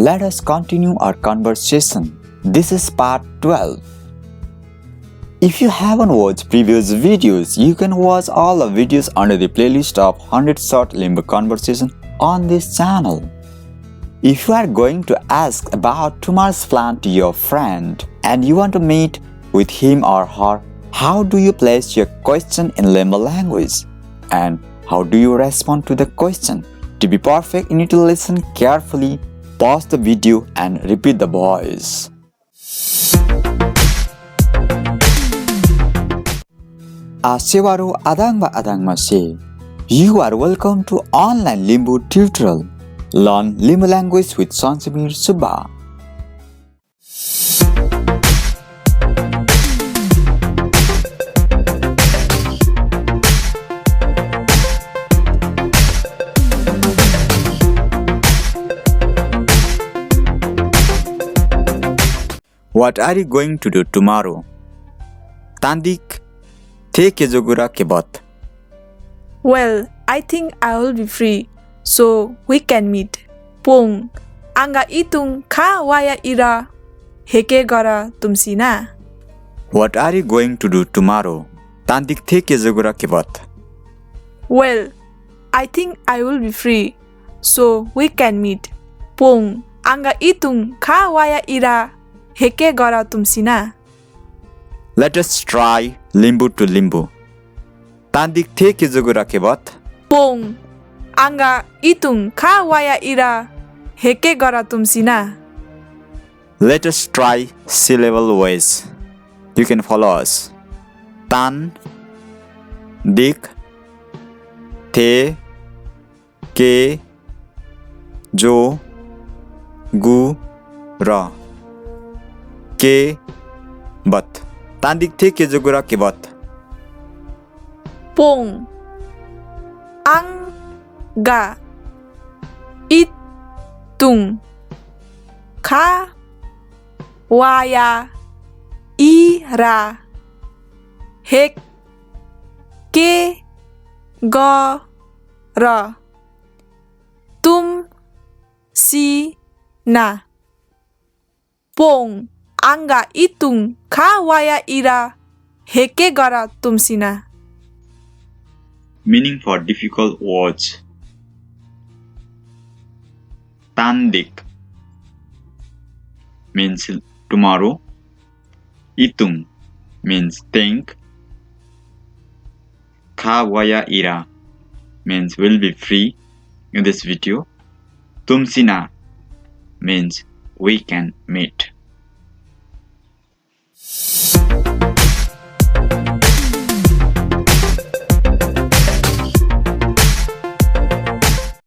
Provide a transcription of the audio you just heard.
let us continue our conversation. This is part 12. If you haven't watched previous videos, you can watch all the videos under the playlist of 100 Short Limbu Conversation on this channel. If you are going to ask about tomorrow's plan to your friend and you want to meet with him or her, how do you place your question in Limbu language? And how do you respond to the question? To be perfect, you need to listen carefully, pause the video and repeat the voice. Asewaro adangba adangma se. You are welcome to online Limbu tutorial. Learn Limbu language with Sansamir Subba. What are you going to do tomorrow? Tandik the kezogura kebat. Well, I think I will be free, so we can meet. Pung, anga itung ka waya ira heke gara tumsina. What are you going to do tomorrow? Tandik the kezogura kebat. Well, I think I will be free, so we can meet. Pung, anga itung ka waya ira heke gara tumsina. Let us try Limbu to Limbu. Tandik the kezogura kebat. Pung, anga itung ka waya ira heke gara tumsina. Let us try syllable ways. You can follow us. Tan, dik, the, ke, jo, gu, ra. Ke, bat. Tandik the kezogura kebat. Pung, anga itung ka waya ira heke gara tum si na. Pung, anga itung ka waya ira heke gara tumsina. Meaning for difficult words. Tandik means tomorrow. Itung means think. Ka waya ira means will be free in this video. Tumsina means we can meet.